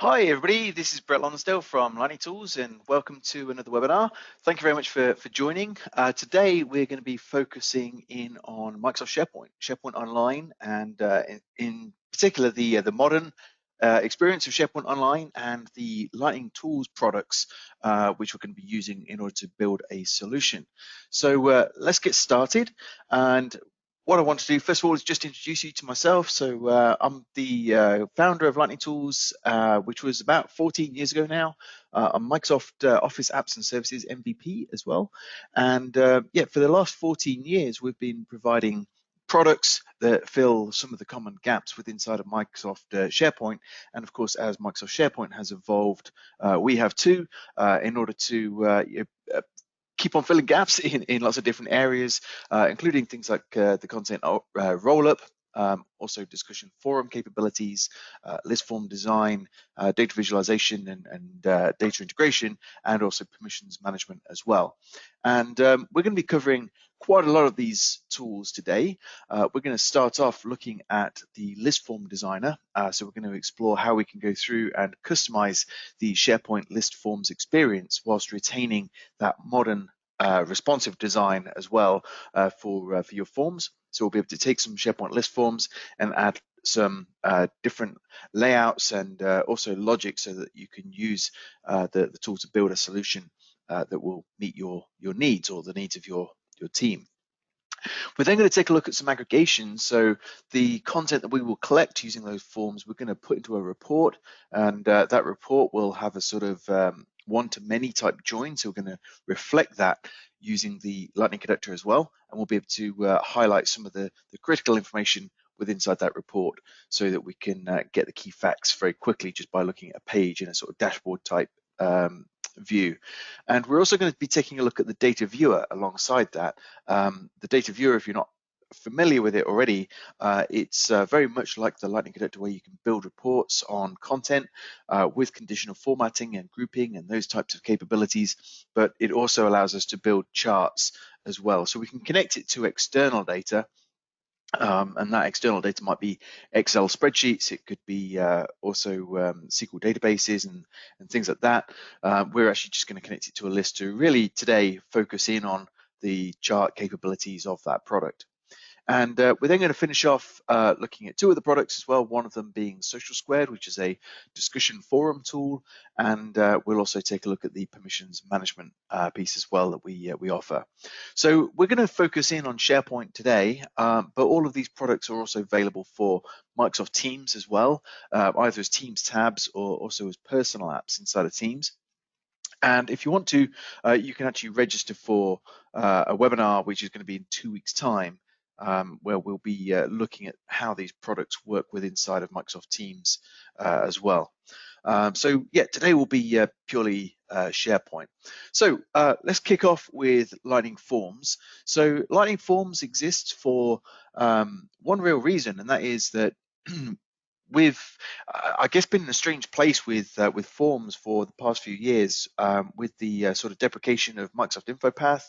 Hi everybody, this is Brett Lonsdale from Lightning Tools and welcome to another webinar. Thank you very much for joining. Today we're going to be focusing in on Microsoft SharePoint Online, and in particular the modern experience of SharePoint Online and the Lightning Tools products which we're going to be using in order to build a solution. So let's get started. And what I want to do, first of all, is just introduce you to myself. So I'm the founder of Lightning Tools, which was about 14 years ago now. I'm Microsoft Office Apps and Services MVP as well. And yeah, for the last 14 years, we've been providing products that fill some of the common gaps within inside of Microsoft SharePoint. And of course, as Microsoft SharePoint has evolved, we have too, in order to keep on filling gaps in lots of different areas, including things like the content roll-up, also discussion forum capabilities, list form design, data visualization and data integration, and also permissions management as well. And we're going to be covering quite a lot of these tools today. We're going to start off looking at the list form designer. So we're going to explore how we can go through and customize the SharePoint list forms experience whilst retaining that modern responsive design as well for your forms. So we'll be able to take some SharePoint list forms and add some different layouts and also logic so that you can use the tool to build a solution that will meet your needs or the needs of your team. We're then going to take a look at some aggregations. So the content that we will collect using those forms, we're going to put into a report, and that report will have a sort of one-to-many type join. So we're going to reflect that using the Lightning Conductor as well, and we'll be able to highlight some of the critical information within inside that report so that we can get the key facts very quickly just by looking at a page in a sort of dashboard type view. And we're also going to be taking a look at the data viewer alongside that. The data viewer, if you're not familiar with it already, it's very much like the Lightning Conductor, where you can build reports on content with conditional formatting and grouping and those types of capabilities, but it also allows us to build charts as well. So we can connect it to external data. And that external data might be Excel spreadsheets. It could be also SQL databases and things like that. We're actually just going to connect it to a list to really today focus in on the chart capabilities of that product. And we're then going to finish off looking at two of the products as well, one of them being Social Squared, which is a discussion forum tool, and we'll also take a look at the permissions management piece as well that we offer. So we're going to focus in on SharePoint today, but all of these products are also available for Microsoft Teams as well, either as Teams tabs or also as personal apps inside of Teams. And if you want to, you can actually register for a webinar, which is going to be in 2 weeks' time, where we'll be looking at how these products work with inside of Microsoft Teams as well. So yeah, today will be purely SharePoint. So let's kick off with Lightning Forms. So Lightning Forms exists for one real reason, and that is that we've, I guess, been in a strange place with forms for the past few years with the sort of deprecation of Microsoft InfoPath.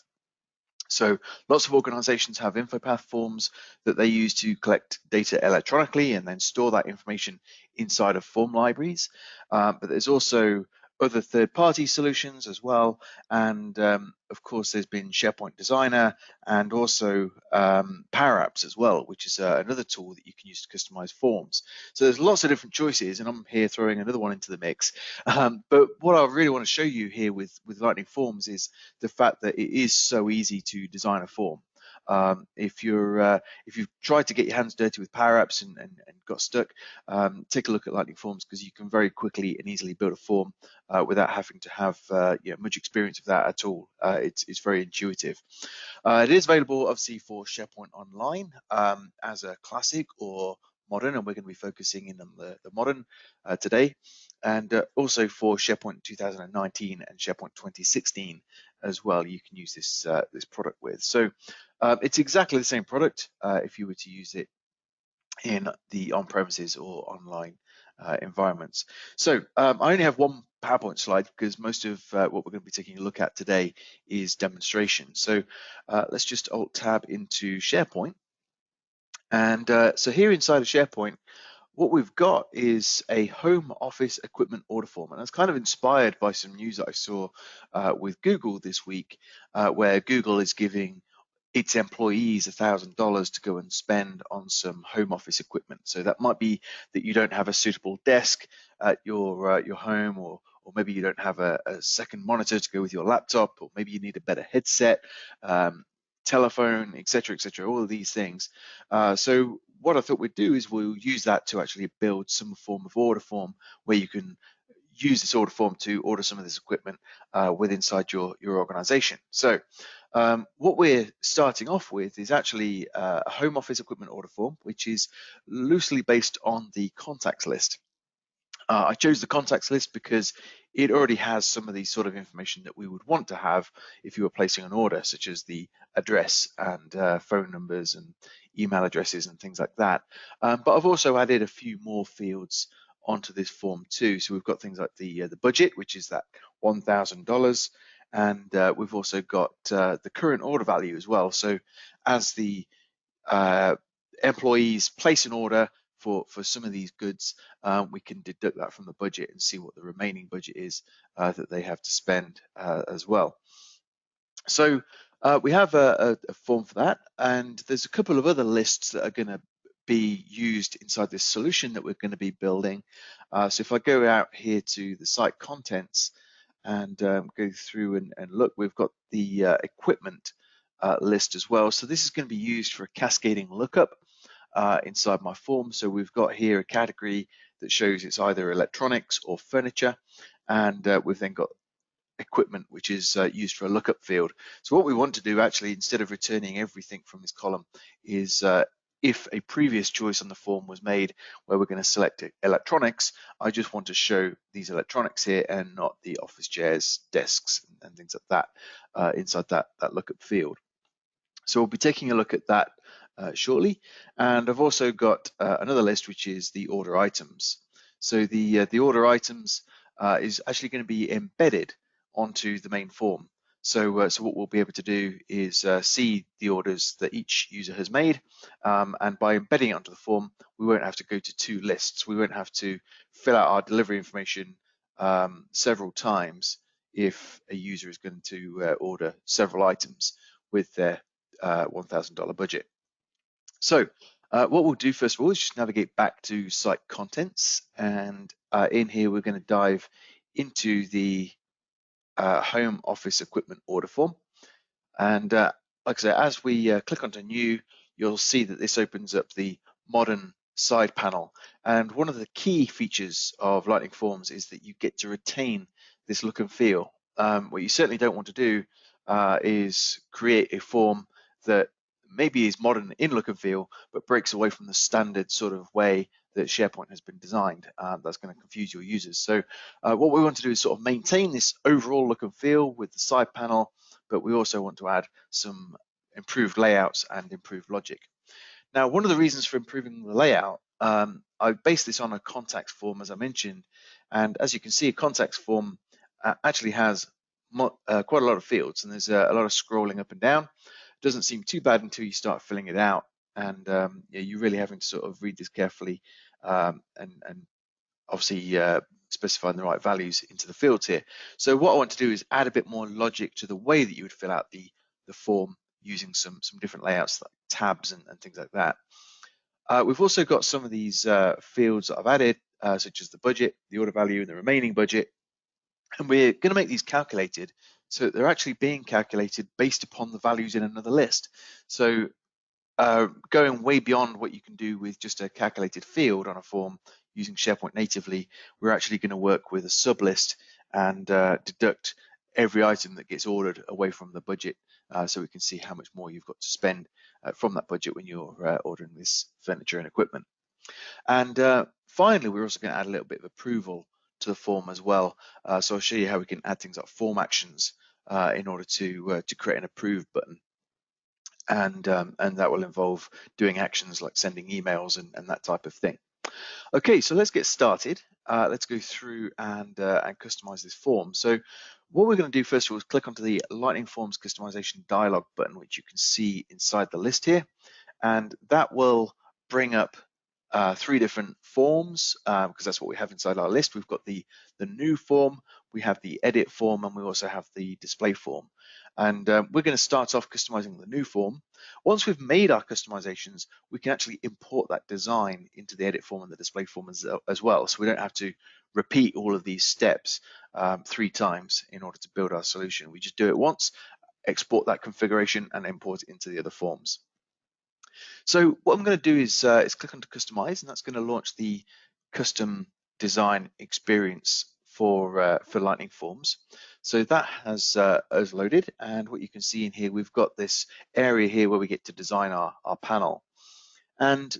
So lots of organizations have InfoPath forms that they use to collect data electronically and then store that information inside of form libraries. But there's also other third-party solutions as well. And of course, there's been SharePoint Designer and also Power Apps as well, which is another tool that you can use to customize forms. So there's lots of different choices, and I'm here throwing another one into the mix. But what I really want to show you here with Lightning Forms is the fact that it is so easy to design a form. If you've tried to get your hands dirty with Power Apps and got stuck, take a look at Lightning Forms, because you can very quickly and easily build a form without having to have much experience of that at all. It's very intuitive. It is available obviously for SharePoint Online as a classic or modern, and we're going to be focusing in on the modern today, and also for SharePoint 2019 and SharePoint 2016 as well. You can use this this product with. So it's exactly the same product if you were to use it in the on-premises or online environments. So I only have one PowerPoint slide because most of what we're going to be taking a look at today is demonstration. So let's just Alt-Tab into SharePoint. And so here inside of SharePoint, what we've got is a home office equipment order form, and it's kind of inspired by some news that I saw with Google this week, where Google is giving its employees $1,000 to go and spend on some home office equipment. So that might be that you don't have a suitable desk at your home, or maybe you don't have a second monitor to go with your laptop, or maybe you need a better headset, telephone, etc., all of these things. So what I thought we'd do is we'll use that to actually build some form of order form where you can use this order form to order some of this equipment inside your organization. So what we're starting off with is actually a home office equipment order form, which is loosely based on the contacts list. I chose the contacts list because it already has some of the sort of information that we would want to have if you were placing an order, such as the address and phone numbers and email addresses and things like that. But I've also added a few more fields onto this form too. So we've got things like the budget, which is that $1,000, and we've also got the current order value as well. So as the employees place an order for some of these goods, we can deduct that from the budget and see what the remaining budget is that they have to spend as well. So we have a form for that, and there's a couple of other lists that are going to be used inside this solution that we're going to be building. So if I go out here to the site contents and go through and look, we've got the equipment list as well. So this is going to be used for a cascading lookup inside my form. So we've got here a category that shows it's either electronics or furniture, and we've then got equipment, which is used for a lookup field. So what we want to do actually, instead of returning everything from this column, is if a previous choice on the form was made where we're going to select electronics, I just want to show these electronics here and not the office chairs, desks, and things like that inside that lookup field. So we'll be taking a look at that shortly. And I've also got another list, which is the order items. So the order items is actually going to be embedded onto the main form. So what we'll be able to do is see the orders that each user has made, and by embedding it onto the form, we won't have to go to two lists. We won't have to fill out our delivery information several times if a user is going to order several items with their $1,000 budget. So what we'll do first of all is just navigate back to site contents, and in here we're going to dive into the home office equipment order form. And like I say, as we click onto new, you'll see that this opens up the modern side panel. And one of the key features of Lightning Forms is that you get to retain this look and feel. What you certainly don't want to do is create a form that maybe is modern in look and feel, but breaks away from the standard sort of way that SharePoint has been designed. That's going to confuse your users. So what we want to do is sort of maintain this overall look and feel with the side panel, but we also want to add some improved layouts and improved logic. Now, one of the reasons for improving the layout, I based this on a contacts form, as I mentioned, and as you can see, a contacts form actually has quite a lot of fields, and there's a lot of scrolling up and down. It doesn't seem too bad until you start filling it out, and you're really having to sort of read this carefully and obviously specifying the right values into the fields here. So what I want to do is add a bit more logic to the way that you would fill out the form using some different layouts like tabs and things like that. We've also got some of these fields that I've added, such as the budget, the order value, and the remaining budget. And we're going to make these calculated so that they're actually being calculated based upon the values in another list. So going way beyond what you can do with just a calculated field on a form using SharePoint natively, we're actually going to work with a sublist and deduct every item that gets ordered away from the budget, so we can see how much more you've got to spend from that budget when you're ordering this furniture and equipment. And finally, we're also going to add a little bit of approval to the form as well. So I'll show you how we can add things like form actions in order to create an approve button. And that will involve doing actions like sending emails and that type of thing. Okay, so let's get started. Let's go through and customize this form. So what we're going to do first of all is click onto the Lightning Forms Customization dialog button, which you can see inside the list here, and that will bring up three different forms because that's what we have inside our list. We've got the new form, we have the edit form, and we also have the display form. And we're going to start off customizing the new form. Once we've made our customizations, we can actually import that design into the edit form and the display form as well. So we don't have to repeat all of these steps 3 times in order to build our solution. We just do it once, export that configuration, and import it into the other forms. So what I'm going to do is click onto Customize, and that's going to launch the custom design experience for Lightning Forms. So that has loaded, and what you can see in here, we've got this area here where we get to design our panel. And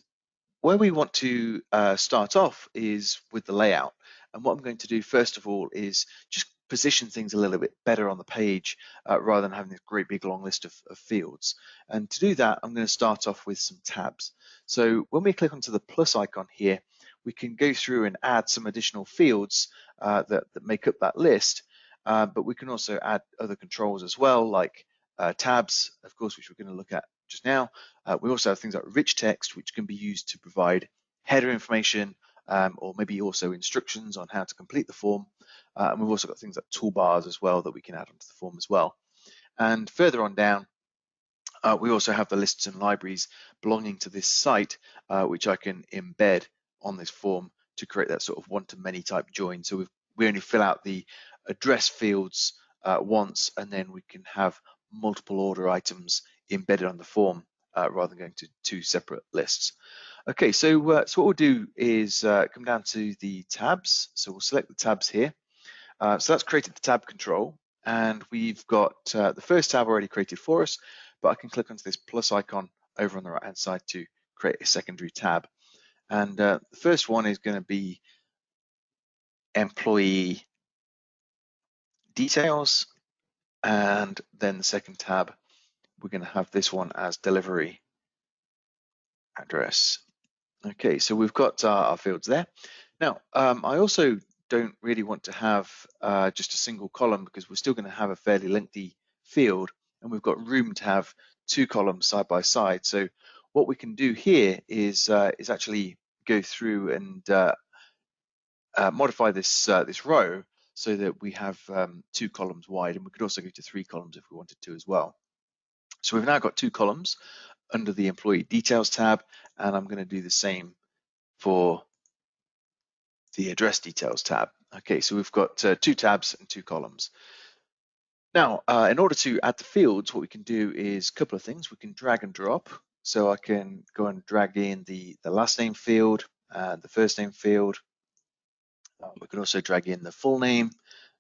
where we want to start off is with the layout. And what I'm going to do first of all is just position things a little bit better on the page rather than having this great big long list of fields. And to do that, I'm going to start off with some tabs. So when we click onto the plus icon here, we can go through and add some additional fields that make up that list, but we can also add other controls as well, like tabs, of course, which we're going to look at just now. We also have things like rich text, which can be used to provide header information or maybe also instructions on how to complete the form. And we've also got things like toolbars as well that we can add onto the form as well. And further on down, we also have the lists and libraries belonging to this site, which I can embed on this form to create that sort of one-to-many type join. So we only fill out the address fields once, and then we can have multiple order items embedded on the form rather than going to 2 separate lists. Okay, so what we'll do is come down to the tabs. So we'll select the tabs here. So that's created the tab control, and we've got the first tab already created for us, but I can click onto this plus icon over on the right hand side to create a secondary tab. And the first one is going to be employee details, and then the second tab, we're going to have this one as delivery address. Okay, so we've got our fields there. Now, I also don't really want to have just a single column because we're still going to have a fairly lengthy field, and we've got room to have 2 columns side by side. So what we can do here is actually go through and modify this row so that we have 2 columns wide, and we could also go to 3 columns if we wanted to as well. So we've now got 2 columns under the employee details tab, and I'm going to do the same for the address details tab. Okay, so we've got 2 tabs and 2 columns. Now, in order to add the fields, what we can do is a couple of things. We can drag and drop. So I can go and drag in the last name field and the first name field. We can also drag in the full name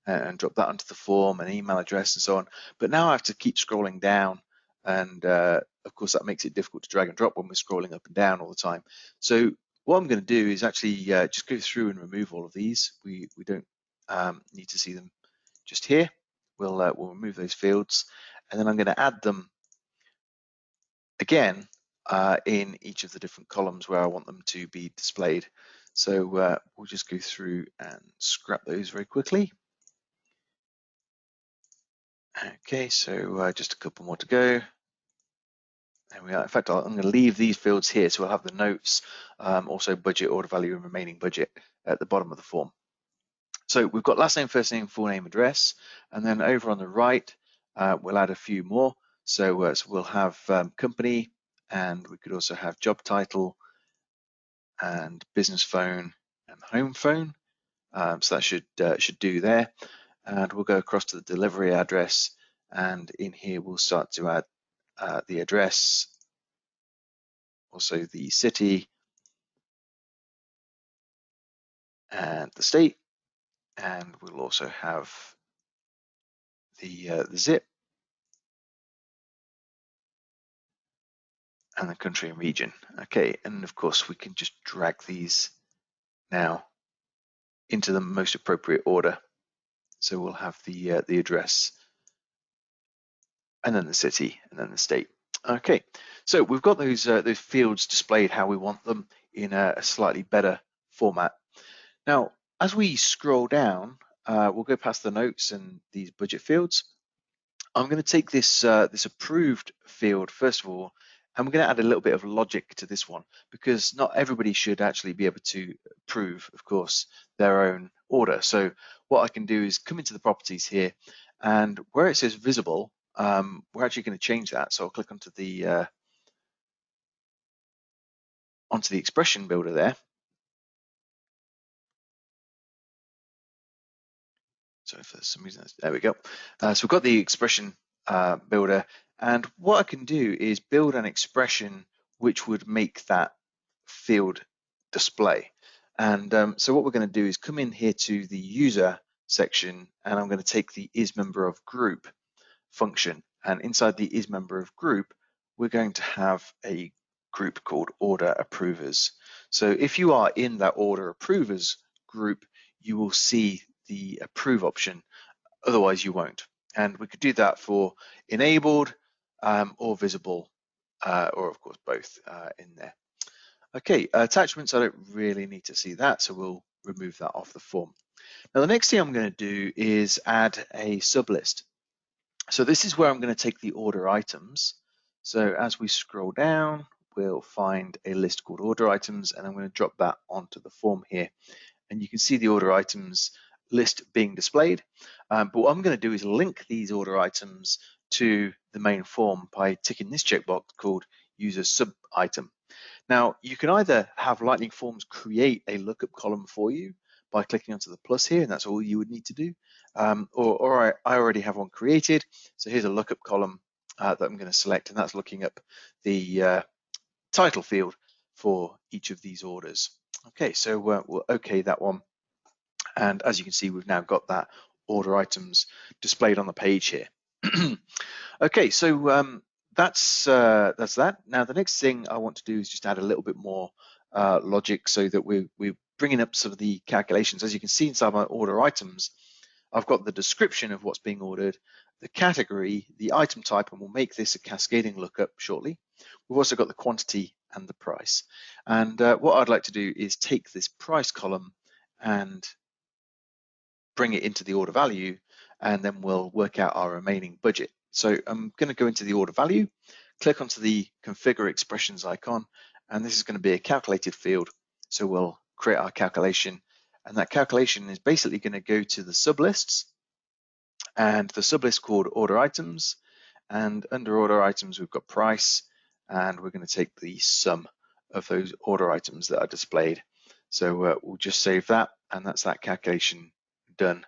and drop that onto the form, an email address and so on. But now I have to keep scrolling down, and of course that makes it difficult to drag and drop when we're scrolling up and down all the time. So what I'm going to do is actually just go through and remove all of these. We don't need to see them just here. We'll remove those fields, and then I'm going to add them again in each of the different columns where I want them to be displayed. So we'll just go through and scrap those very quickly. Okay, so just a couple more to go. There we are. In fact, I'm going to leave these fields here, so we'll have the notes, also budget, order value, and remaining budget at the bottom of the form. So we've got last name, first name, full name, address, and then over on the right, we'll add a few more. So we'll have company, and we could also have job title, and business phone, and home phone. So that should do there. And we'll go across to the delivery address, and in here we'll start to add the address, also the city, and the state, and we'll also have the zip and the country and region. Okay, and of course we can just drag these now into the most appropriate order. So we'll have the address, and then the city, and then the state. Okay, so we've got those fields displayed how we want them in a slightly better format. Now, as we scroll down, we'll go past the notes and these budget fields. I'm going to take this this approved field first of all And we're going to add a little bit of logic to this one, because not everybody should actually be able to approve, of course, their own order. So what I can do is come into the properties here, and where it says visible, we're actually going to change that. So I'll click onto the expression builder there. So for some reason, there we go. So we've got the expression builder, and what I can do is build an expression which would make that field display. And so what we're going to do is come in here to the user section, and I'm going to take the isMemberOfGroup function, and inside the isMemberOfGroup, we're going to have a group called order approvers. So if you are in that order approvers group, you will see the approve option, otherwise you won't. And we could do that for enabled or visible, or of course both in there. Okay, attachments, I don't really need to see that, so we'll remove that off the form. Now the next thing I'm going to do is add a sublist. So this is where I'm going to take the order items. So as we scroll down, we'll find a list called order items, and I'm going to drop that onto the form here. And you can see the order items list being displayed. But what I'm going to do is link these order items to the main form by ticking this checkbox called user sub item. Now, you can either have Lightning Forms create a lookup column for you by clicking onto the plus here, and that's all you would need to do. Or I already have one created. So here's a lookup column that I'm going to select, and that's looking up the title field for each of these orders. Okay, so we'll OK that one. And as you can see, we've now got that order items displayed on the page here. Okay, so that's that. Now the next thing I want to do is just add a little bit more logic so that we're bringing up some of the calculations. As you can see inside my order items, I've got the description of what's being ordered, the category, the item type, and we'll make this a cascading lookup shortly. We've also got the quantity and the price. And what I'd like to do is take this price column and bring it into the order value, and then we'll work out our remaining budget. So I'm going to go into the order value, click onto the configure expressions icon, and this is going to be a calculated field. So we'll create our calculation, and that calculation is basically going to go to the sublists, and the sublist called order items, and under order items we've got price, and we're going to take the sum of those order items that are displayed. So we'll just save that, and that's that calculation done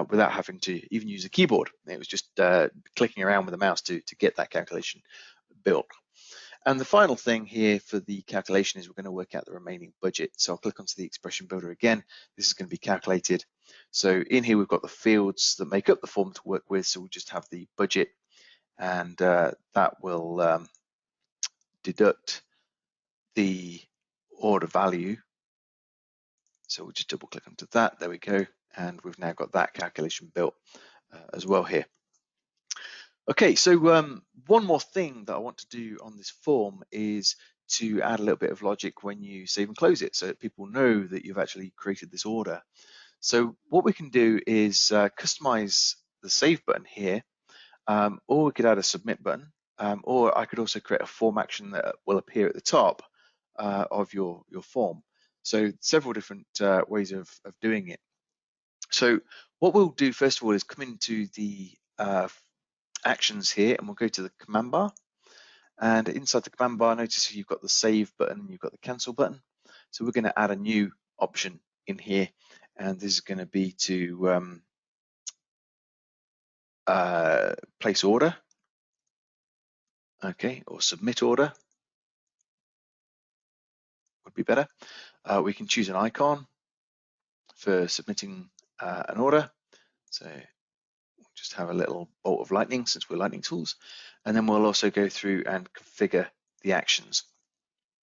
without having to even use a keyboard. It was just clicking around with the mouse to get that calculation built. And the final thing here for the calculation is we're going to work out the remaining budget. So I'll click onto the expression builder again. This is going to be calculated. So in here we've got the fields that make up the form to work with. So we'll just have the budget, and that will deduct the order value. So we'll just double click onto that. There we go. And we've now got that calculation built as well here. Okay, so one more thing that I want to do on this form is to add a little bit of logic when you save and close it so that people know that you've actually created this order. So what we can do is customize the save button here, or we could add a submit button, or I could also create a form action that will appear at the top of your form. So several different ways of doing it. So what we'll do first of all is come into the actions here, and we'll go to the command bar, and inside the command bar, notice you've got the save button, you've got the cancel button. So we're going to add a new option in here, and this is going to be to place order, okay, or submit order would be better. We can choose an icon for submitting an order. So we'll just have a little bolt of lightning since we're Lightning Tools, and then we'll also go through and configure the actions.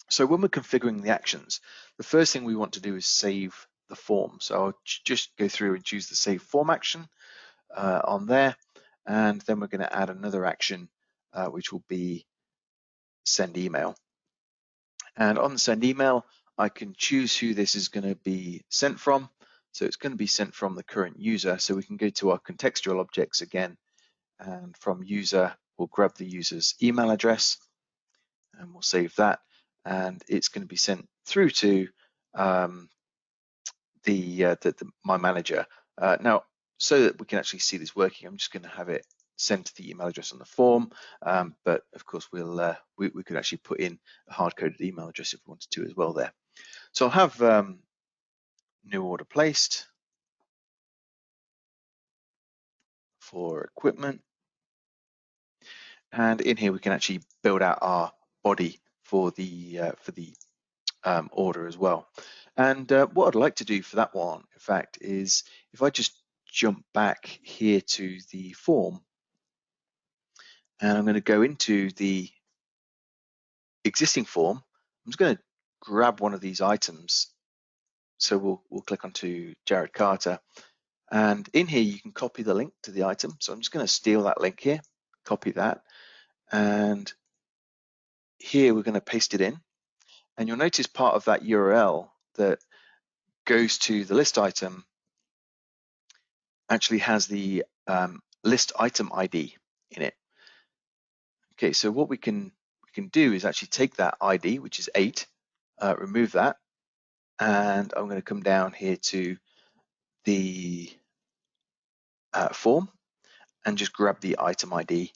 So when we're configuring the actions, the first thing we want to do is save the form. So I'll just go through and choose the save form action on there, and then we're going to add another action which will be send email. And on the send email, I can choose who this is going to be sent from. So it's going to be sent from the current user. So we can go to our contextual objects again, and from user, we'll grab the user's email address. and we'll save that, and it's going to be sent through to my manager. Now, so that we can actually see this working, I'm just going to have it sent to the email address on the form, but of course we could actually put in a hard-coded email address if we wanted to as well there. So I'll have new order placed for equipment, and in here we can actually build out our body for the order as well. And what I'd like to do for that one, in fact, is if I just jump back here to the form, and I'm going to go into the existing form, I'm just going to grab one of these items. So we'll click onto Jared Carter, and in here you can copy the link to the item. So I'm just going to steal that link here, copy that, and here we're going to paste it in. And you'll notice part of that URL that goes to the list item actually has the list item ID in it. Okay, so what we can do is actually take that ID, which is 8, remove that, and I'm going to come down here to the form and just grab the item ID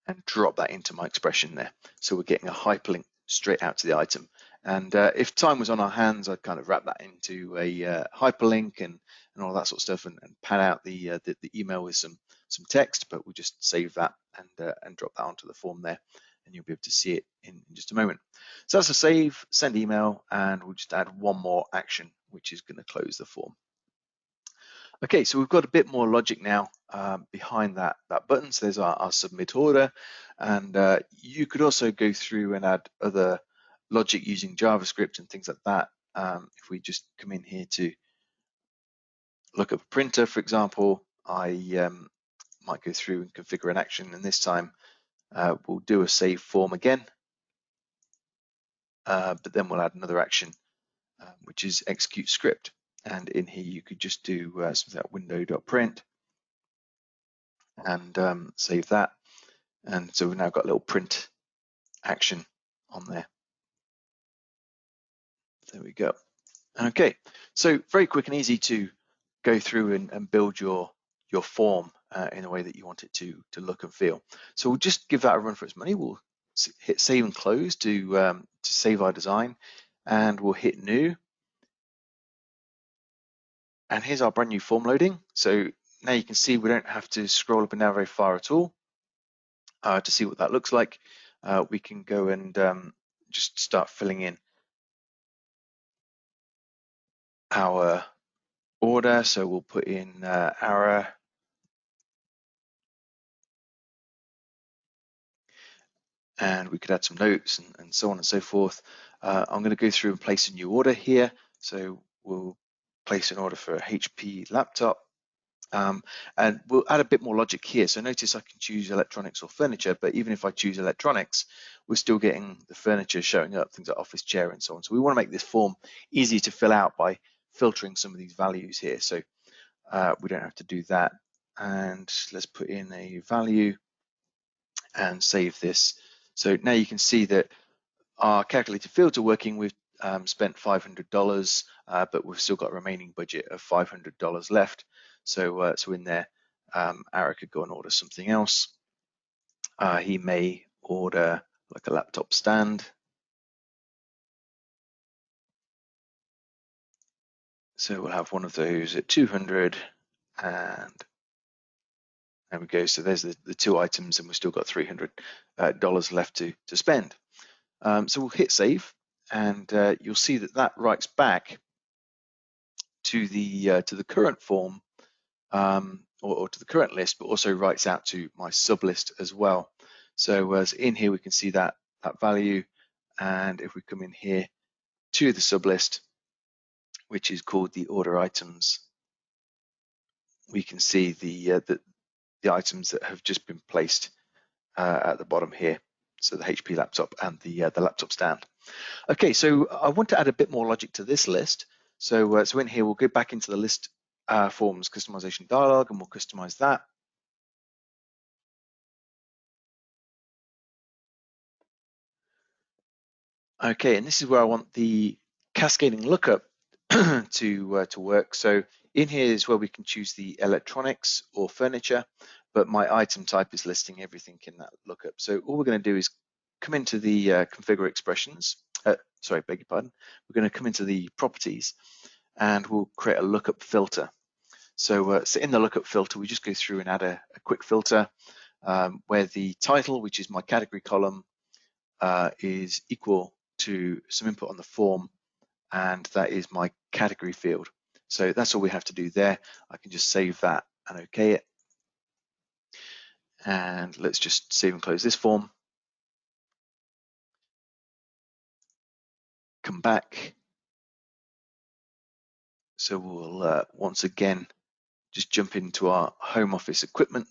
and drop that into my expression there. So we're getting a hyperlink straight out to the item. And if time was on our hands, I'd kind of wrap that into a hyperlink and all that sort of stuff, and pad out the email with some text. But we'll just save that and drop that onto the form there, and you'll be able to see it in just a moment. So that's a save, send email, and we'll just add one more action, which is going to close the form. Okay, so we've got a bit more logic now behind that button. So there's our submit order, and you could also go through and add other logic using JavaScript and things like that. If we just come in here to look up a printer, for example, I might go through and configure an action, and this time we'll do a save form again, but then we'll add another action, which is execute script. And in here you could just do something like window.print and save that. And so we've now got a little print action on there. There we go. Okay, so very quick and easy to go through and build your form in a way that you want it to look and feel. So we'll just give that a run for its money. We'll hit save and close to save our design, and we'll hit new. And here's our brand new form loading. So now you can see we don't have to scroll up and down very far at all to see what that looks like. We can go and just start filling in our order. So we'll put in our, and we could add some notes and so on and so forth. I'm going to go through and place a new order here. So we'll place an order for a HP laptop. And we'll add a bit more logic here. So notice I can choose electronics or furniture, but even if I choose electronics, we're still getting the furniture showing up, things like office chair and so on. So we want to make this form easy to fill out by filtering some of these values here. So we don't have to do that. And let's put in a value and save this. So now you can see that our calculated fields are working. We've spent $500, but we've still got a remaining budget of $500 left. So in there, Ara could go and order something else. He may order like a laptop stand. So we'll have one of those at 200, and there we go. So there's the two items, and we've still got $300 left to spend. So we'll hit save, and you'll see that writes back to the current form or to the current list, but also writes out to my sublist as well. So as in here we can see that value, and if we come in here to the sublist, which is called the order items, we can see the items that have just been placed at the bottom here. So the HP laptop and the laptop stand. Okay, so I want to add a bit more logic to this list. So in here we'll go back into the list forms customization dialog, and we'll customize that. Okay, and this is where I want the cascading lookup to work. So in here is where we can choose the electronics or furniture, but my item type is listing everything in that lookup. So all we're going to do is come into the configure expressions. Sorry, beg your pardon. We're going to come into the properties, and we'll create a lookup filter. So in the lookup filter, we just go through and add a quick filter where the title, which is my category column, is equal to some input on the form, and that is my category field. So that's all we have to do there. I can just save that and OK it. And let's just save and close this form. Come back. So we'll once again just jump into our home office equipment.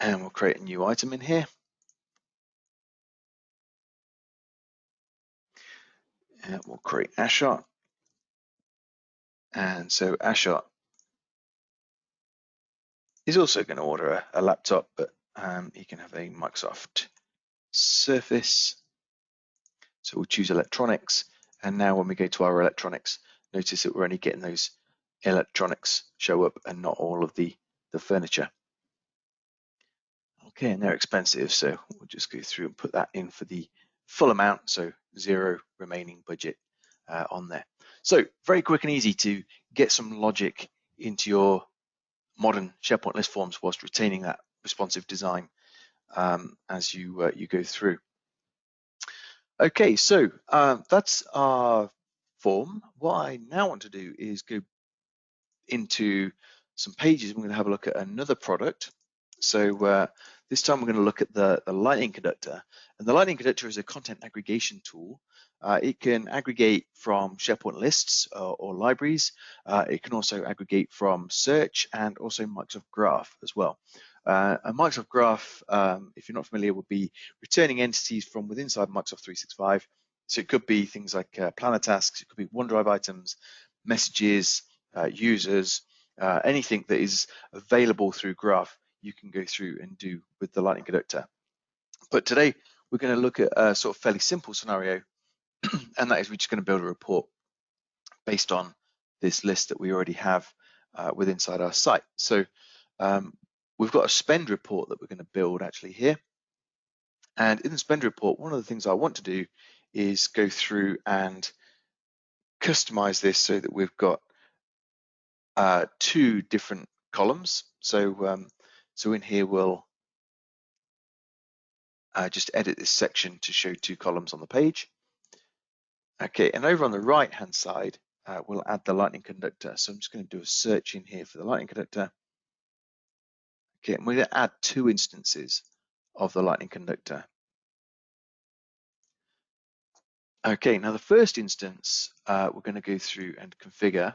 And we'll create a new item in here. And we'll create Ashot. And so Ashot is also going to order a laptop, but he can have a Microsoft Surface. So we'll choose electronics. And now when we go to our electronics, notice that we're only getting those electronics show up and not all of the furniture. Okay, and they're expensive, so we'll just go through and put that in for the full amount, so 0 remaining budget on there. So very quick and easy to get some logic into your modern SharePoint list forms whilst retaining that responsive design as you go through. Okay, so that's our form. What I now want to do is go into some pages. We're going to have a look at another product. So this time we're going to look at the Lightning Conductor. And the Lightning Conductor is a content aggregation tool. It can aggregate from SharePoint lists or libraries. It can also aggregate from search and also Microsoft Graph as well. A Microsoft Graph, if you're not familiar, would be returning entities from within inside Microsoft 365. So it could be things like planner tasks, it could be OneDrive items, messages, users, anything that is available through Graph, you can go through and do with the Lightning Conductor. But today we're going to look at a sort of fairly simple scenario, and that is we're just going to build a report based on this list that we already have with inside our site. So we've got a spend report that we're going to build actually here. And in the spend report, one of the things I want to do is go through and customize this so that we've got 2 different columns. So in here we'll just edit this section to show 2 columns on the page. Okay, and over on the right hand side, we'll add the Lightning Conductor. So I'm just going to do a search in here for the Lightning Conductor. Okay, and we're going to add 2 instances of the Lightning Conductor. Okay, now the first instance we're going to go through and configure.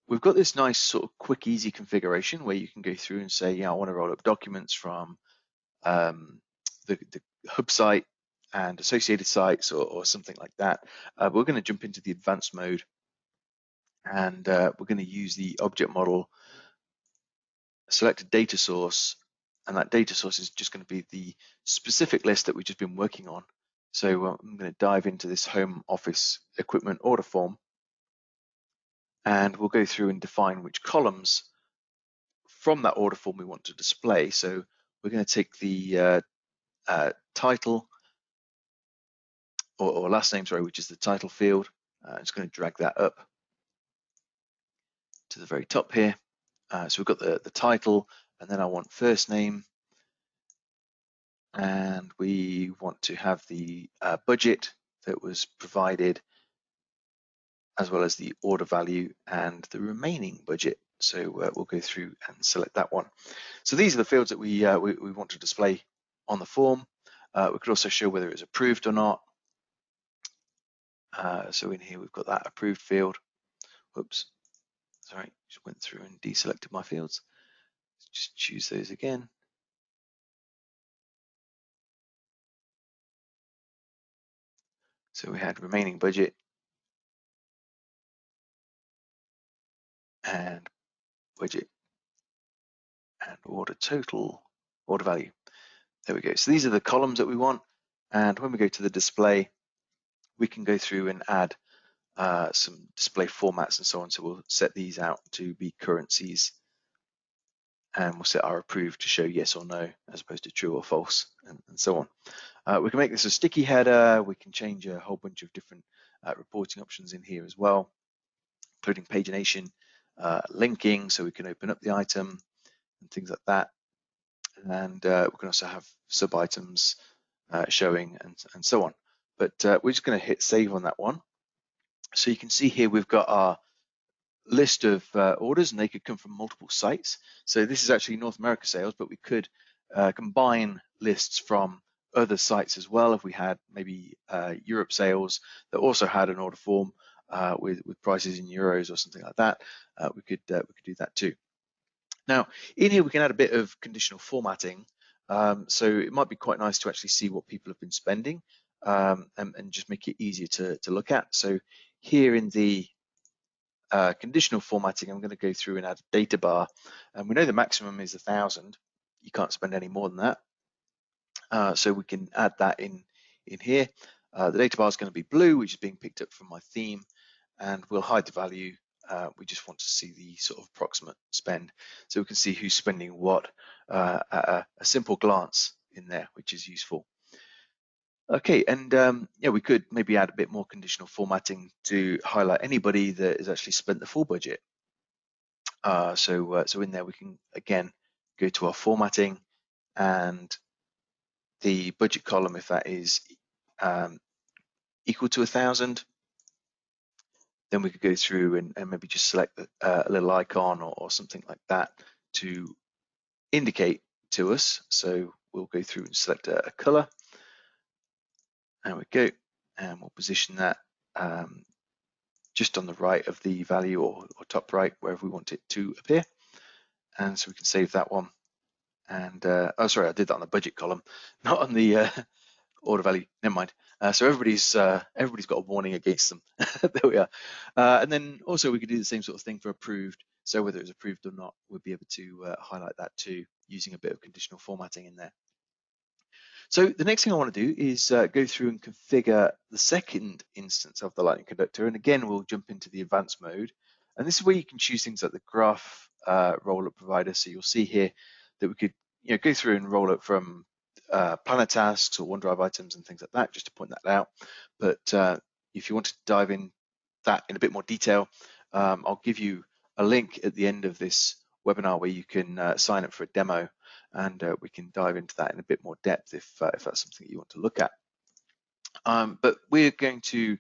We've got this nice sort of quick, easy configuration where you can go through and say, yeah, I want to roll up documents from the hub site and associated sites or something like that. We're going to jump into the advanced mode, and we're going to use the object model, select a data source, and that data source is just going to be the specific list that we've just been working on. So I'm going to dive into this home office equipment order form, and we'll go through and define which columns from that order form we want to display. So we're going to take the title or last name, sorry, which is the title field. I'm just going to drag that up to the very top here. So we've got the title, and then I want first name, and we want to have the budget that was provided, as well as the order value and the remaining budget. So we'll go through and select that one. So these are the fields that we want to display on the form. We could also show whether it's approved or not. So in here we've got that approved field. Whoops, sorry, just went through and deselected my fields. Just choose those again. So we had remaining budget and budget and order total, order value. There we go. So these are the columns that we want. And when we go to the display, we can go through and add some display formats and so on. So we'll set these out to be currencies, and we'll set our approved to show yes or no as opposed to true or false, and so on. We can make this a sticky header. We can change a whole bunch of different reporting options in here as well, including pagination, linking, so we can open up the item and things like that. And we can also have sub items showing and so on. But we're just going to hit save on that one. So you can see here we've got our list of orders, and they could come from multiple sites. So this is actually North America sales, but we could combine lists from other sites as well. If we had maybe Europe sales that also had an order form with prices in euros or something like that, we could do that too. Now in here we can add a bit of conditional formatting. So it might be quite nice to actually see what people have been spending and just make it easier to look at. So here in the conditional formatting, I'm going to go through and add a data bar, and we know the maximum is 1,000. You can't spend any more than that, so we can add that in here. The data bar is going to be blue, which is being picked up from my theme, and we'll hide the value. We just want to see the sort of approximate spend, so we can see who's spending what at a simple glance in there, which is useful. Okay, and yeah, we could maybe add a bit more conditional formatting to highlight anybody that has actually spent the full budget. So in there we can again go to our formatting, and the budget column, if that is equal to 1,000, then we could go through and maybe just select a little icon or something like that to indicate to us. So we'll go through and select a color. There we go, and we'll position that just on the right of the value or top right, wherever we want it to appear. And so we can save that one. And oh, sorry, I did that on the budget column, not on the order value. Never mind. So everybody's got a warning against them. There we are. And then also we could do the same sort of thing for approved. So whether it's approved or not, we'll be able to highlight that too, using a bit of conditional formatting in there. So the next thing I want to do is go through and configure the second instance of the Lightning Conductor. And again, we'll jump into the advanced mode. And this is where you can choose things like the graph roll-up provider. So you'll see here that we could go through and roll up from planner tasks or OneDrive items and things like that, just to point that out. But if you want to dive in that in a bit more detail, I'll give you a link at the end of this webinar where you can sign up for a demo, and we can dive into that in a bit more depth if that's something that you want to look at. But we're going to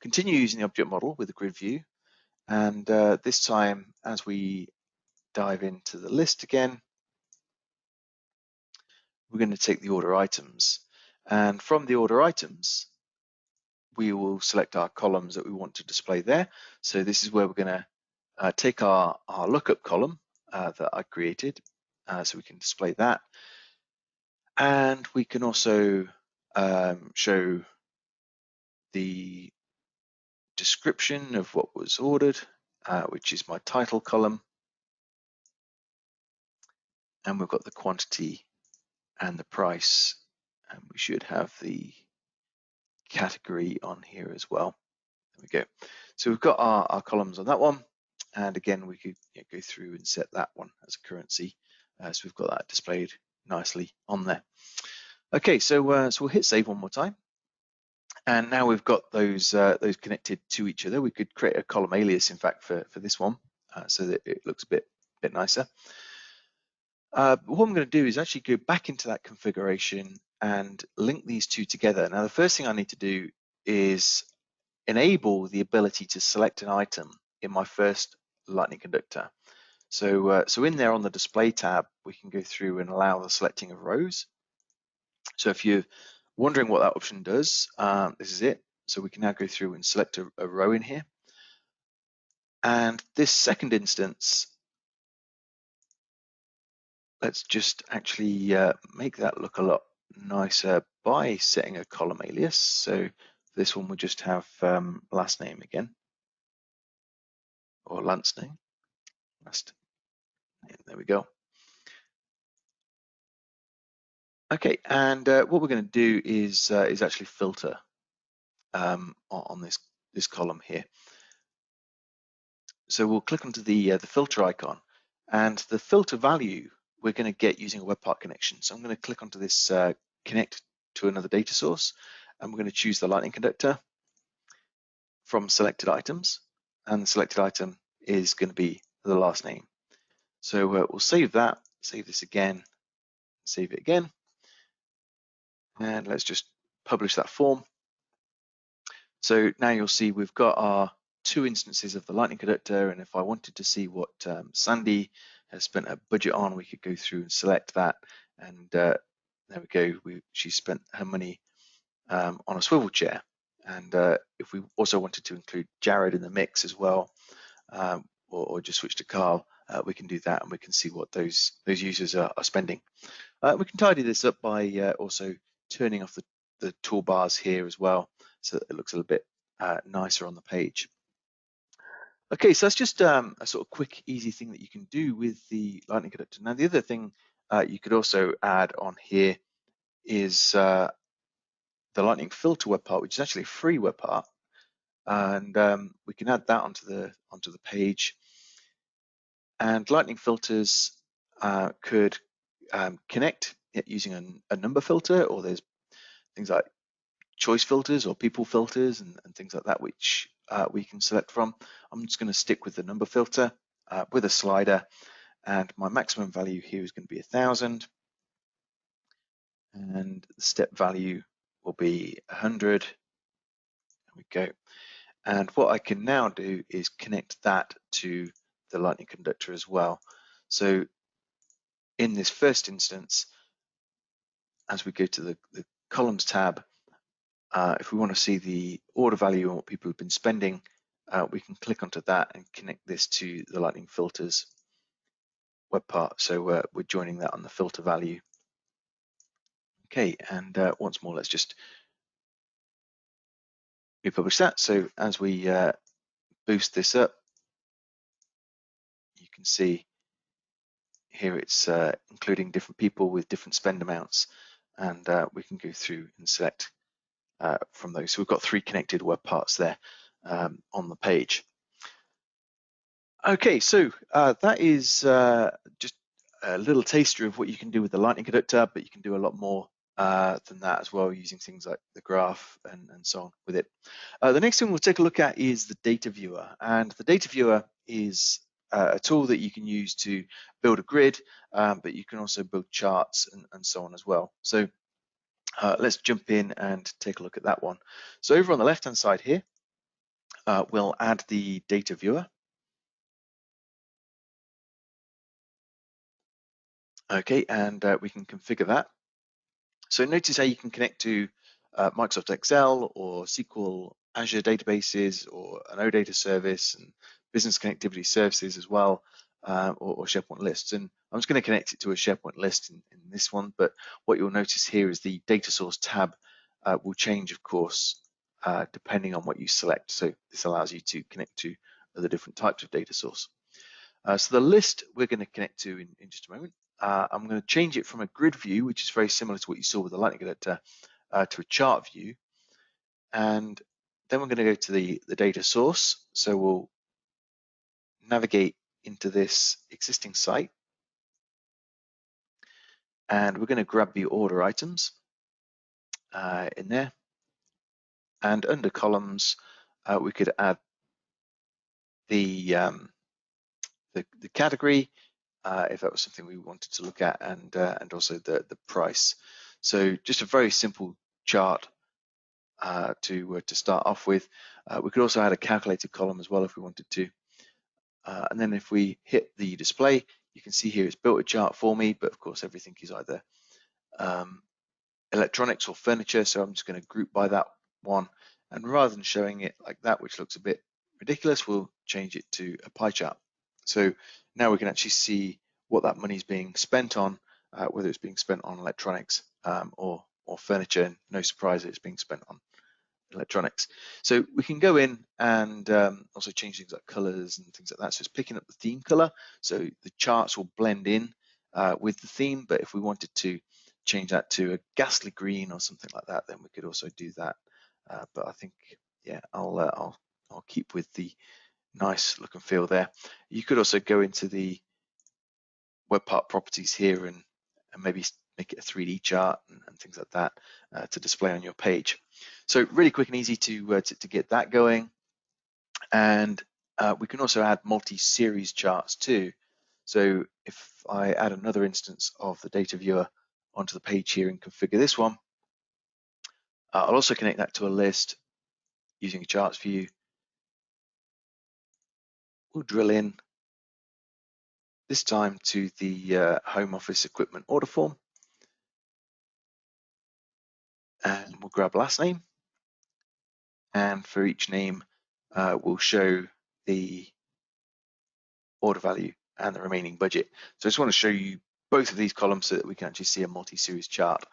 continue using the object model with the grid view, and this time as we dive into the list again, we're going to take the order items, and from the order items we will select our columns that we want to display there. So this is where we're going to take our lookup column that I created, so we can display that. And we can also show the description of what was ordered, which is my title column. And we've got the quantity and the price, and we should have the category on here as well. There we go. So we've got our columns on that one. And again, we could go through and set that one as a currency. So we've got that displayed nicely on there. Okay, so we'll hit save one more time. And now we've got those connected to each other. We could create a column alias, in fact, for this one, so that it looks a bit nicer. What I'm going to do is actually go back into that configuration and link these two together. Now, the first thing I need to do is enable the ability to select an item in my first Lightning Conductor. So in there on the display tab, we can go through and allow the selecting of rows. So if you're wondering what that option does, this is it. So we can now go through and select a row in here. And this second instance, let's just actually make that look a lot nicer by setting a column alias. So this one will just have last name again, or Lance name. Last name, there we go. Okay, and what we're going to do is actually filter on this column here. So we'll click onto the filter icon, and the filter value we're going to get using a web part connection. So I'm going to click onto this connect to another data source, and we're going to choose the Lightning Conductor from selected items, and the selected item is going to be the last name. So we'll save that, save this again, save it again, and let's just publish that form. So now you'll see we've got our 2 instances of the Lightning Conductor, and if I wanted to see what Sandy has spent her budget on, we could go through and select that, and there we go. She spent her money on a swivel chair, and if we also wanted to include Jared in the mix as well, or just switch to Carl, we can do that, and we can see what those users are spending. We can tidy this up by also turning off the toolbars here as well, so that it looks a little bit nicer on the page. Okay, so that's just a sort of quick, easy thing that you can do with the Lightning Conductor. Now, the other thing you could also add on here is the Lightning Filter web part, which is actually a free web part, and we can add that onto the page. And Lightning filters could connect using a number filter, or there's things like choice filters or people filters and things like that, which we can select from. I'm just going to stick with the number filter with a slider, and my maximum value here is going to be 1,000, and the step value will be 100. There we go. And what I can now do is connect that to the Lightning Conductor as well. So in this first instance, as we go to the columns tab, if we want to see the order value and what people have been spending, we can click onto that and connect this to the Lightning Filters web part. So we're joining that on the filter value. Okay, and once more, let's just republish that. So as we boost this up, you can see here it's including different people with different spend amounts, and we can go through and select from those. So we've got 3 connected web parts there on the page. Okay, so that is just a little taster of what you can do with the Lightning Conductor, but you can do a lot more than that as well, using things like the graph and so on with it. The next thing we'll take a look at is the data viewer, and the data viewer is a tool that you can use to build a grid, but you can also build charts and so on as well. So let's jump in and take a look at that one. So over on the left hand side here, we'll add the data viewer. Okay, and we can configure that. So notice how you can connect to Microsoft Excel or SQL, Azure databases, or an OData service, and business connectivity services as well, or SharePoint lists. And I'm just going to connect it to a SharePoint list in this one, but what you'll notice here is the data source tab will change, of course, depending on what you select. So this allows you to connect to other different types of data source. So the list we're going to connect to in just a moment. I'm going to change it from a grid view, which is very similar to what you saw with the Lightning Conductor, to a chart view. And then we're going to go to the data source. So we'll navigate into this existing site, and we're going to grab the order items in there. And under columns, we could add the category, if that was something we wanted to look at, and also the price. So just a very simple chart to start off with. We could also add a calculated column as well if we wanted to. And then if we hit the display, you can see here it's built a chart for me, but of course everything is either electronics or furniture, so I'm just going to group by that one. And rather than showing it like that, which looks a bit ridiculous, we'll change it to a pie chart. So now we can actually see what that money is being spent on, whether it's being spent on electronics or furniture. And no surprise, it's being spent on electronics. So we can go in and also change things like colors and things like that. So it's picking up the theme color, so the charts will blend in with the theme. But if we wanted to change that to a ghastly green or something like that, then we could also do that. But I think, yeah, I'll keep with the nice look and feel there. You could also go into the web part properties here and maybe make it a 3D chart and things like that to display on your page. So really quick and easy to get that going. And we can also add multi-series charts too. So if I add another instance of the data viewer onto the page here and configure this one, I'll also connect that to a list using a charts view. We'll drill in this time to the home office equipment order form, and we'll grab last name, and for each name we'll show the order value and the remaining budget. So I just want to show you both of these columns so that we can actually see a multi-series chart.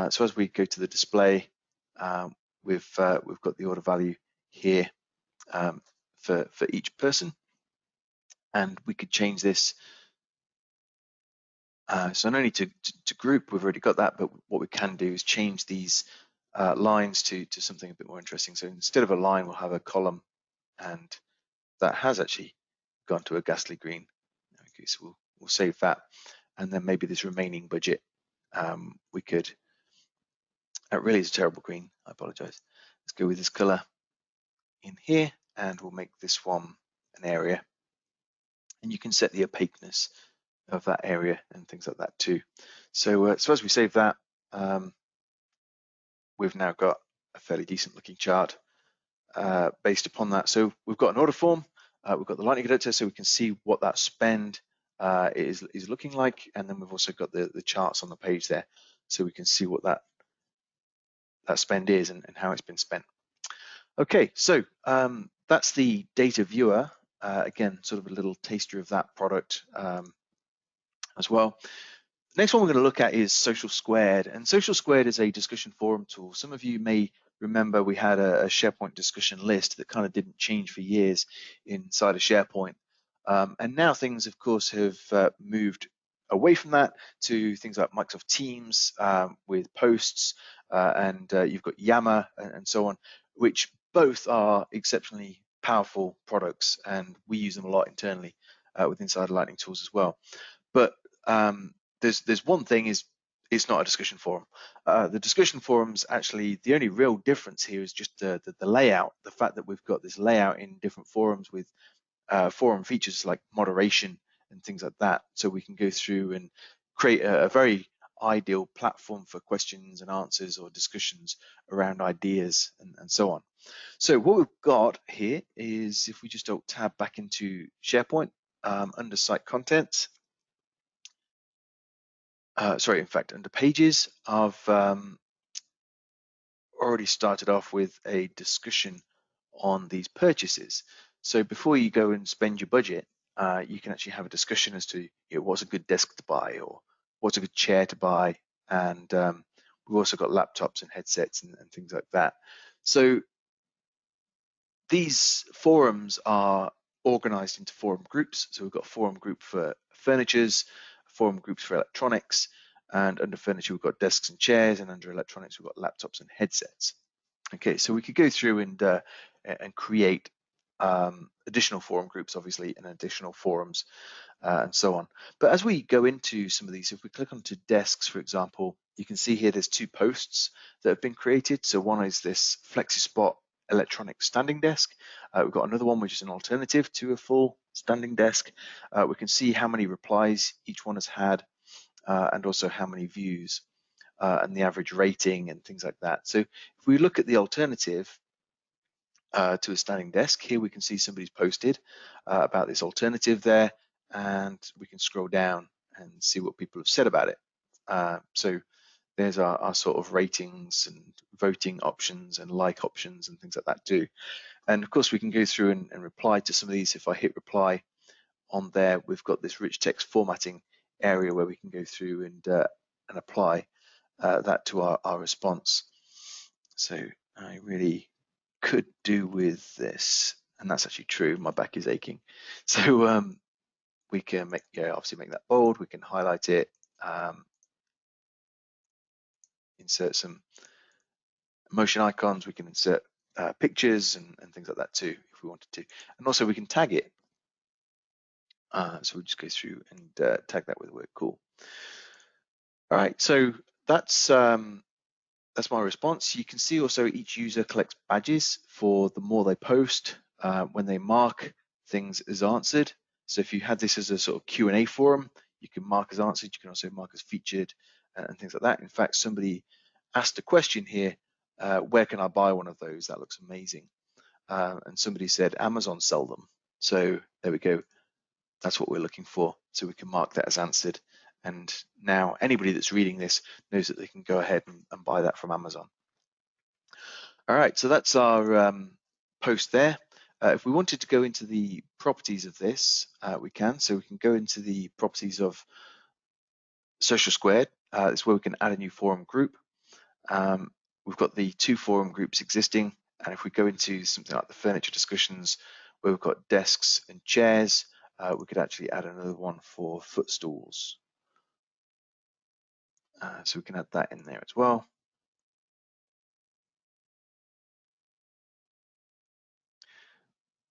So as we go to the display, we've got the order value here for each person, and we could change this. So no need to group, we've already got that, but what we can do is change these lines to something a bit more interesting. So instead of a line, we'll have a column, and that has actually gone to a ghastly green. Okay, so we'll save that, and then maybe this remaining budget, we could, it really is a terrible green, I apologize. Let's go with this color in here, and we'll make this one an area, and you can set the opaqueness of that area and things like that too. So as we save that, we've now got a fairly decent looking chart based upon that. So we've got an order form, we've got the Lightning Conductor, so we can see what that spend is looking like, and then we've also got the charts on the page there, so we can see what that spend is and how it's been spent. Okay, so that's the data viewer. Again, sort of a little taster of that product as well. The next one we're going to look at is Social Squared, and Social Squared is a discussion forum tool. Some of you may remember we had a SharePoint discussion list that kind of didn't change for years inside of SharePoint, and now things, of course, have moved away from that to things like Microsoft Teams with posts, and you've got Yammer and so on, which both are exceptionally powerful products, and we use them a lot internally with inside Lightning tools as well. But there's one thing, is it's not a discussion forum. The discussion forums, actually, the only real difference here is just the layout, the fact that we've got this layout in different forums with forum features like moderation and things like that. So we can go through and create a very ideal platform for questions and answers or discussions around ideas and so on. So what we've got here is, if we just tab back into SharePoint under site contents, sorry, in fact, under pages, I've already started off with a discussion on these purchases. So before you go and spend your budget, you can actually have a discussion as to what's a good desk to buy, or what's a good chair to buy, and we've also got laptops and headsets and things like that. So these forums are organized into forum groups. So we've got a forum group for furnitures, forum groups for electronics, and under furniture we've got desks and chairs, and under electronics we've got laptops and headsets. Okay, so we could go through and create additional forum groups, obviously, and additional forums and so on. But as we go into some of these, if we click onto desks, for example, you can see here there's two posts that have been created. So one is this FlexiSpot electronic standing desk. We've got another one which is an alternative to a full standing desk. We can see how many replies each one has had, and also how many views, and the average rating and things like that. So if we look at the alternative to a standing desk, here we can see somebody's posted about this alternative there, and we can scroll down and see what people have said about it. So there's our sort of ratings and voting options and like options and things like that too. And of course we can go through and reply to some of these. If I hit reply on there, we've got this rich text formatting area where we can go through and apply that to our response. So I really could do with this, and that's actually true, my back is aching. So we can obviously make that bold, we can highlight it, insert some motion icons, we can insert pictures and things like that too, if we wanted to. And also we can tag it. So we'll just go through and tag that with the word cool. All right, so that's my response. You can see also each user collects badges for the more they post when they mark things as answered. So if you had this as a sort of Q&A forum, you can mark as answered. You can also mark as featured and things like that. In fact, somebody asked a question here, where can I buy one of those? That looks amazing. And somebody said Amazon sell them. So there we go. That's what we're looking for. So we can mark that as answered. And now anybody that's reading this knows that they can go ahead and buy that from Amazon. All right, so that's our post there. If we wanted to go into the properties of this, we can. So we can go into the properties of Social Squared. This is where we can add a new forum group. We've got the 2 forum groups existing. And if we go into something like the furniture discussions, where we've got desks and chairs, we could actually add another one for footstools. So we can add that in there as well.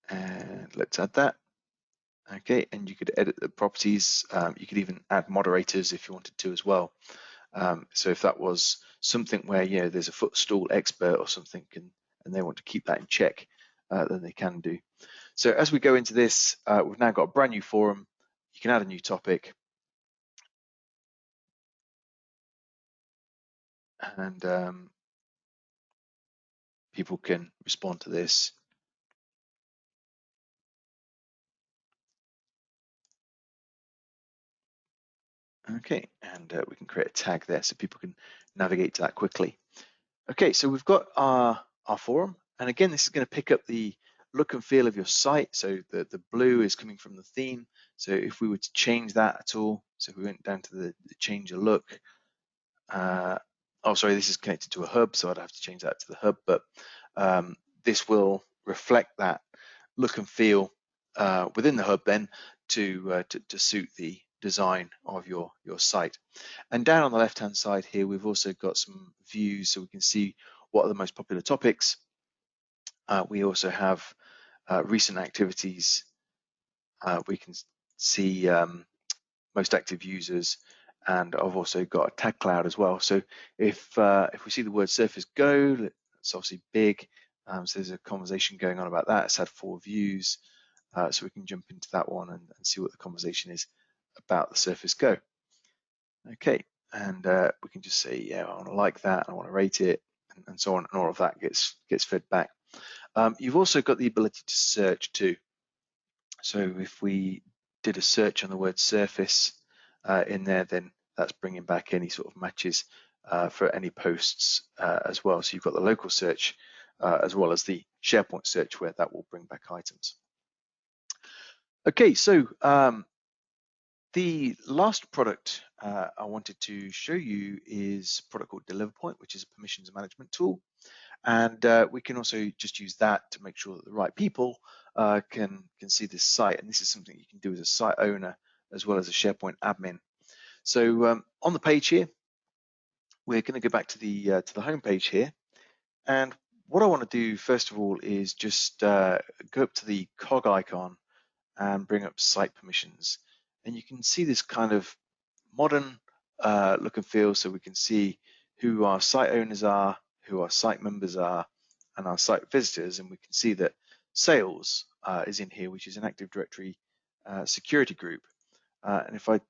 And let's add that. Okay, and you could edit the properties. You could even add moderators if you wanted to as well. So if that was something where there's a footstool expert or something and they want to keep that in check, then they can do. So as we go into this, we've now got a brand new forum. You can add a new topic. And people can respond to this. Okay, and we can create a tag there so people can navigate to that quickly. Okay, so we've got our forum, and again, this is going to pick up the look and feel of your site. So the blue is coming from the theme. So if we were to change that at all, so if we went down to the change a look, oh sorry, this is connected to a hub, so I'd have to change that to the hub, but this will reflect that look and feel within the hub then to suit the design of your site. And down on the left hand side here, we've also got some views so we can see what are the most popular topics. We also have recent activities. We can see most active users, and I've also got a tag cloud as well. So if we see the word Surface Go, it's obviously big. So there's a conversation going on about that. It's had 4 views, so we can jump into that one and see what the conversation is about the Surface Go. Okay, and we can just say, yeah, I want to like that, I want to rate it, and so on, and all of that gets fed back. You've also got the ability to search too. So if we did a search on the word Surface in there, then that's bringing back any sort of matches for any posts as well. So you've got the local search as well as the SharePoint search where that will bring back items. Okay, so the last product I wanted to show you is a product called DeliverPoint, which is a permissions management tool. And we can also just use that to make sure that the right people can see this site. And this is something you can do as a site owner as well as a SharePoint admin. So on the page here, we're going to go back to the home page here. And what I want to do first of all is just go up to the cog icon and bring up site permissions. And you can see this kind of modern look and feel, so we can see who our site owners are, who our site members are, and our site visitors. And we can see that sales is in here, which is an Active Directory security group. And if I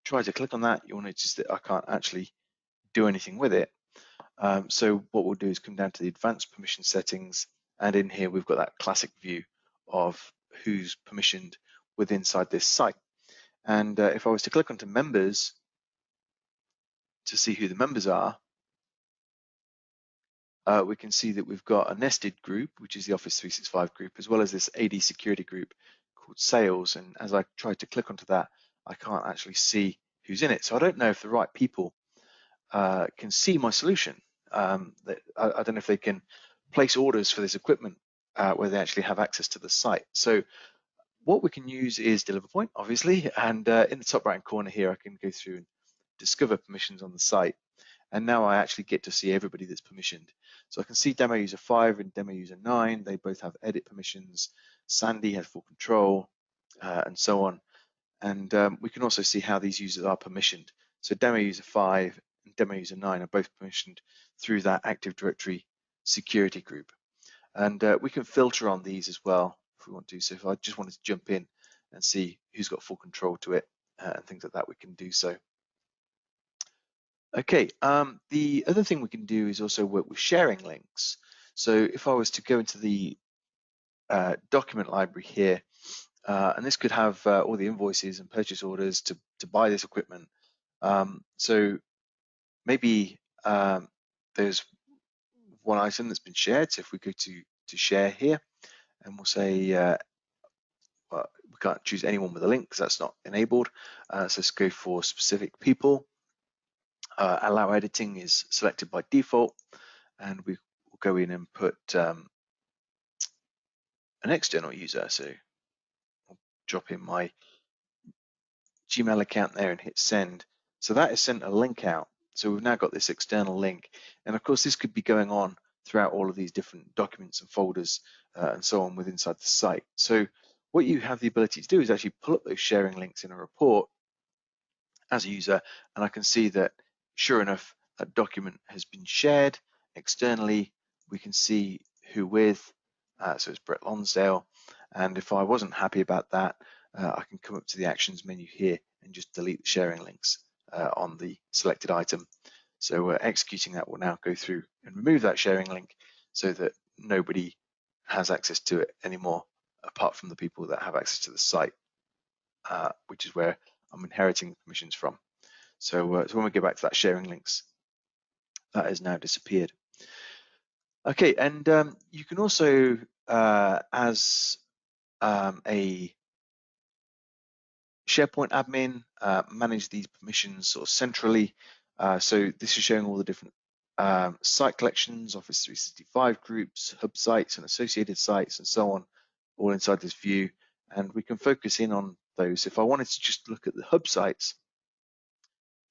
try to click on that, you'll notice that I can't actually do anything with it. So what we'll do is come down to the advanced permission settings, and in here we've got that classic view of who's permissioned within inside this site. And if I was to click onto members to see who the members are, we can see that we've got a nested group, which is the Office 365 group, as well as this AD security group called sales. And as I try to click onto that, I can't actually see who's in it. So I don't know if the right people can see my solution. I don't know if they can place orders for this equipment where they actually have access to the site. So what we can use is DeliverPoint, obviously, and in the top right corner here, I can go through and discover permissions on the site. and now I actually get to see everybody that's permissioned. So I can see demo user 5 and demo user 9. They both have edit permissions. Sandy has full control, and so on. And we can also see how these users are permissioned. So demo user 5 and demo user 9 are both permissioned through that Active Directory security group. And we can filter on these as well if we want to. So if I just wanted to jump in and see who's got full control to it and things like that, we can do so. Okay, the other thing we can do is also work with sharing links. So if I was to go into the document library here, and this could have all the invoices and purchase orders to buy this equipment. So maybe there's one item that's been shared. So if we go to share here, and we'll say, well, we can't choose anyone with a link because that's not enabled. So let's go for specific people. Allow editing is selected by default, and we will go in and put an external user. So I'll drop in my Gmail account there and hit send. So that has sent a link out. So we've now got this external link. And of course, this could be going on throughout all of these different documents and folders and so on within inside the site. So what you have the ability to do is actually pull up those sharing links in a report as a user, and I can see that sure enough, that document has been shared externally. We can see who with, so it's Brett Lonsdale. And if I wasn't happy about that, I can come up to the actions menu here and just delete the sharing links on the selected item. So executing that will now go through and remove that sharing link so that nobody has access to it anymore, apart from the people that have access to the site, which is where I'm inheriting the permissions from. So, so when we go back to that sharing links, that has now disappeared. Okay, and you can also, as a SharePoint admin, manage these permissions sort of centrally. So this is showing all the different site collections, Office 365 groups, hub sites and associated sites and so on, all inside this view. And we can focus in on those. If I wanted to just look at the hub sites,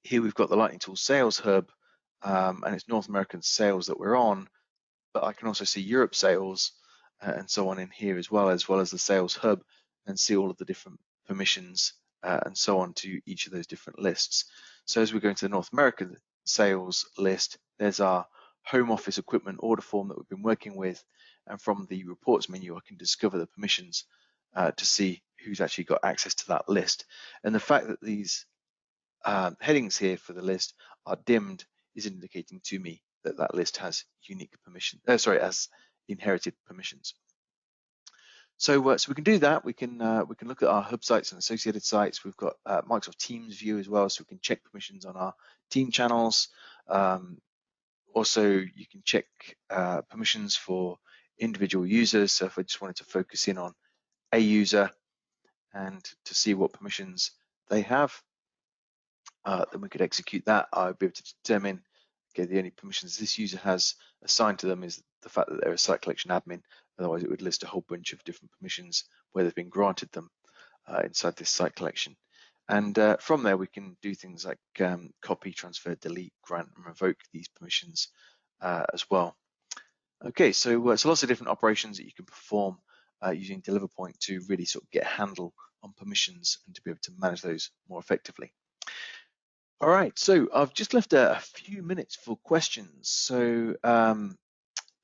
here we've got the Lightning Tools Sales Hub, and it's North American sales that we're on, but I can also see Europe sales and so on in here as well as the Sales Hub, and see all of the different permissions and so on to each of those different lists. So as we go into the North American sales list, there's our home office equipment order form that we've been working with, and from the reports menu I can discover the permissions to see who's actually got access to that list. And the fact that these headings here for the list are dimmed is indicating to me that that list has unique permission. Has inherited permissions. So, so we can do that. We can look at our hub sites and associated sites. We've got Microsoft Teams view as well, so we can check permissions on our team channels. Also, you can check permissions for individual users. So if I just wanted to focus in on a user and to see what permissions they have, then we could execute that. I would be able to determine, okay, the only permissions this user has assigned to them is the fact that they're a site collection admin. Otherwise, it would list a whole bunch of different permissions where they've been granted them inside this site collection. And from there, we can do things like copy, transfer, delete, grant, and revoke these permissions as well. Okay, so, so lots of different operations that you can perform using Deliver Point to really sort of get a handle on permissions and to be able to manage those more effectively. All right, so I've just left a few minutes for questions. So that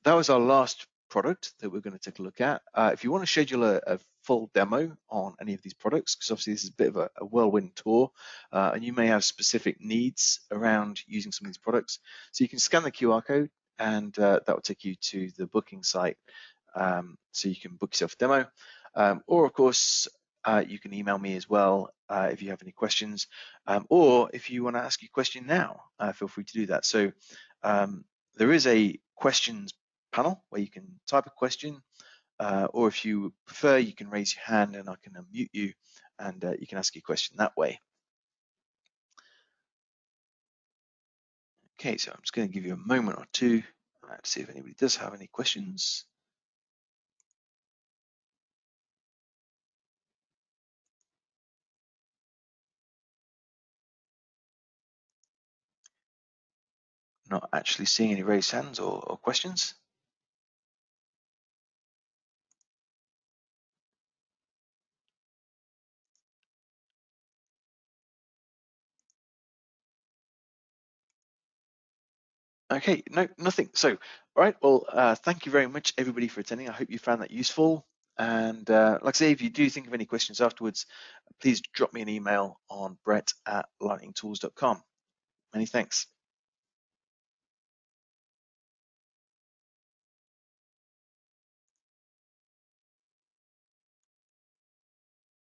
was our last product that we're going to take a look at. If you want to schedule a full demo on any of these products, because obviously this is a bit of a whirlwind tour, and you may have specific needs around using some of these products. So you can scan the QR code, and that will take you to the booking site, so you can book yourself a demo. Or of course, you can email me as well if you have any questions, or if you want to ask your question now, feel free to do that. So there is a questions panel where you can type a question, or if you prefer, you can raise your hand and I can unmute you and you can ask your question that way. Okay, so I'm just going to give you a moment or two to see if anybody does have any questions. Not actually seeing any raised hands or questions. Okay, no, nothing. So, all right, well, thank you very much, everybody, for attending. I hope you found that useful. And like I say, if you do think of any questions afterwards, please drop me an email on brett@lightningtools.com. Many thanks.